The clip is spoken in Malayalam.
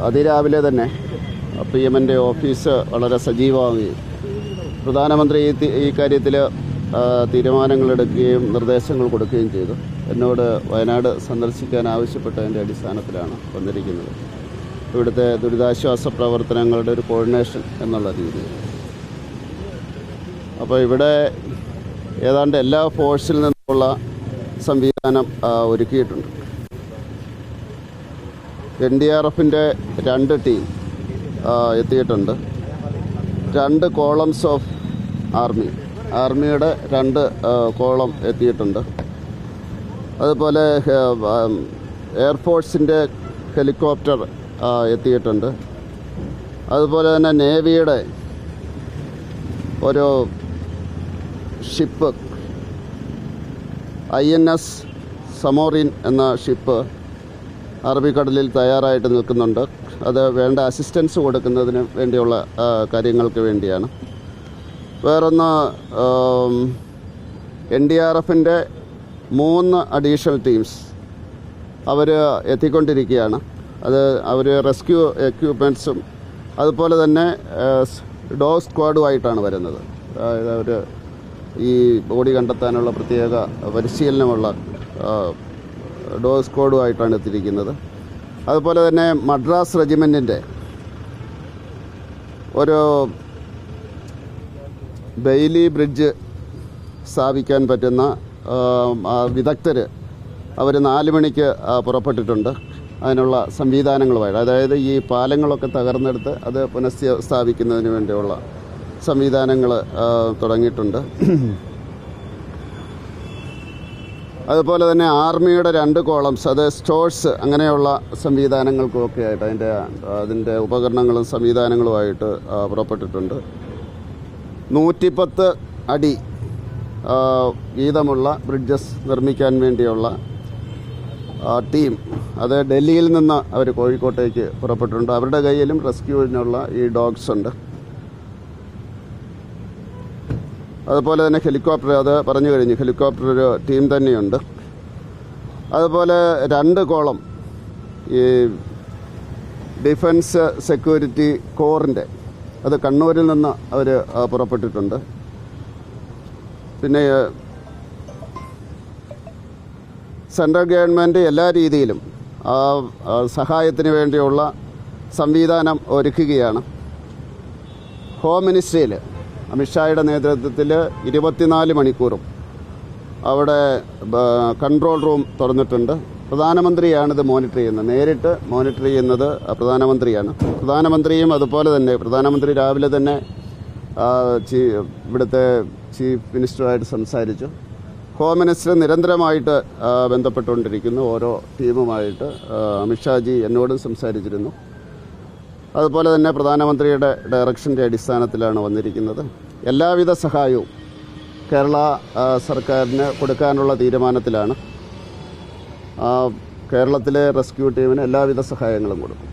അതിരാവിലെ തന്നെ PM-ൻ്റെ ഓഫീസ് വളരെ സജീവമാവുകയും പ്രധാനമന്ത്രി ഈ കാര്യത്തിൽ തീരുമാനങ്ങളെടുക്കുകയും നിർദ്ദേശങ്ങൾ കൊടുക്കുകയും ചെയ്തു. എന്നോട് വയനാട് സന്ദർശിക്കാൻ ആവശ്യപ്പെട്ടതിൻ്റെ അടിസ്ഥാനത്തിലാണ് വന്നിരിക്കുന്നത്. ഇവിടുത്തെ ദുരിതാശ്വാസ പ്രവർത്തനങ്ങളുടെ ഒരു കോർഡിനേഷൻ എന്നുള്ള രീതിയിൽ. അപ്പോൾ ഇവിടെ ഏതാണ്ട് എല്ലാ ഫോഴ്സിൽ നിന്നുള്ള സംവിധാനം ഒരുക്കിയിട്ടുണ്ട്. NDRFൻ്റെ 2 ടീം എത്തിയിട്ടുണ്ട്. 2 കോളംസ് ഓഫ് ആർമിയുടെ 2 കോളം എത്തിയിട്ടുണ്ട്. അതുപോലെ എയർഫോഴ്സിൻ്റെ ഹെലികോപ്റ്റർ എത്തിയിട്ടുണ്ട്. അതുപോലെ തന്നെ നേവിയുടെ ഒരു ഷിപ്പ് INS സമോറിൻ എന്ന ഷിപ്പ് അറബിക്കടലിൽ തയ്യാറായിട്ട് നിൽക്കുന്നുണ്ട്. അത് വേണ്ട അസിസ്റ്റൻസ് കൊടുക്കുന്നതിന് വേണ്ടിയുള്ള കാര്യങ്ങൾക്ക് വേണ്ടിയാണ്. വേറൊന്ന് NDRFൻ്റെ 3 അഡീഷണൽ ടീംസ് അവർ എത്തിക്കൊണ്ടിരിക്കുകയാണ്. അവർ റെസ്ക്യൂ എക്യുപ്മെൻറ്റ്സും അതുപോലെ തന്നെ ഡോഗ് സ്ക്വാഡുമായിട്ടാണ് വരുന്നത്. അതായത് അവർ ഈ ബോഡി കണ്ടെത്താനുള്ള പ്രത്യേക പരിശീലനമുള്ള ഡോഗ് സ്ക്വാഡുമായിട്ടാണ് എത്തിയിരിക്കുന്നത്. അതുപോലെ തന്നെ മദ്രാസ് റെജിമെൻറ്റിൻ്റെ ഒരു ബെയിലി ബ്രിഡ്ജ് സ്ഥാപിക്കാൻ പറ്റുന്ന വിദഗ്ധർ അവർ 4 മണിക്ക് പുറപ്പെട്ടിട്ടുണ്ട്. അതിനുള്ള സംവിധാനങ്ങളുമായിട്ട്, അതായത് ഈ പാലങ്ങളൊക്കെ തകർന്നെടുത്ത് അത് പുനഃസ്ഥാപിക്കുന്നതിന് വേണ്ടിയുള്ള സംവിധാനങ്ങൾ തുടങ്ങിയിട്ടുണ്ട്. അതുപോലെ തന്നെ ആർമിയുടെ 2 കോളംസ്, അത് സ്റ്റോഴ്സ് അങ്ങനെയുള്ള സംവിധാനങ്ങൾക്കുമൊക്കെ ആയിട്ട് അതിൻ്റെ ഉപകരണങ്ങളും സംവിധാനങ്ങളുമായിട്ട് പുറപ്പെട്ടിട്ടുണ്ട്. 110 അടി വീതമുള്ള ബ്രിഡ്ജസ് നിർമ്മിക്കാൻ വേണ്ടിയുള്ള ടീം അത് ഡൽഹിയിൽ നിന്ന് അവർ കോഴിക്കോട്ടേക്ക് പുറപ്പെട്ടിട്ടുണ്ട്. അവരുടെ കയ്യിലും റെസ്ക്യൂവിനുള്ള ഈ ഡോഗ്സ് ഉണ്ട്. അതുപോലെ തന്നെ ഹെലികോപ്റ്റർ, അത് പറഞ്ഞു കഴിഞ്ഞു, ഹെലികോപ്റ്റർ ഒരു ടീം തന്നെയുണ്ട്. അതുപോലെ 2 കോളം ഈ ഡിഫൻസ് സെക്യൂരിറ്റി കോറിൻ്റെ, അത് കണ്ണൂരിൽ നിന്ന് അവർ പുറപ്പെട്ടിട്ടുണ്ട്. പിന്നെ സെൻട്രൽ ഗവൺമെൻറ് എല്ലാ രീതിയിലും സഹായത്തിന് വേണ്ടിയുള്ള സംവിധാനം ഒരുക്കുകയാണ്. ഹോം മിനിസ്ട്രിയിൽ അമിത്ഷായുടെ നേതൃത്വത്തിൽ 24 മണിക്കൂറും അവിടെ കൺട്രോൾ റൂം തുറന്നിട്ടുണ്ട്. പ്രധാനമന്ത്രിയാണിത് മോണിറ്റർ ചെയ്യുന്നത്, നേരിട്ട് മോണിറ്റർ ചെയ്യുന്നത് പ്രധാനമന്ത്രിയാണ്. പ്രധാനമന്ത്രിയും അതുപോലെ തന്നെ പ്രധാനമന്ത്രി രാവിലെ തന്നെ ഇവിടുത്തെ ചീഫ് മിനിസ്റ്ററുമായിട്ട് സംസാരിച്ചു. ഹോം മിനിസ്റ്റർ നിരന്തരമായിട്ട് ബന്ധപ്പെട്ടുകൊണ്ടിരിക്കുന്നു ഓരോ ടീമുമായിട്ട്. അമിത്ഷാജി എന്നോടും സംസാരിച്ചിരുന്നു. അതുപോലെ തന്നെ പ്രധാനമന്ത്രിയുടെ ഡയറക്ഷൻ്റെ അടിസ്ഥാനത്തിലാണ് വന്നിരിക്കുന്നത്. എല്ലാവിധ സഹായവും കേരള സർക്കാരിന് കൊടുക്കാനുള്ള തീരുമാനത്തിലാണ്. കേരളത്തിലെ റെസ്ക്യൂ ടീമിന് എല്ലാവിധ സഹായങ്ങളും കൊടുക്കും.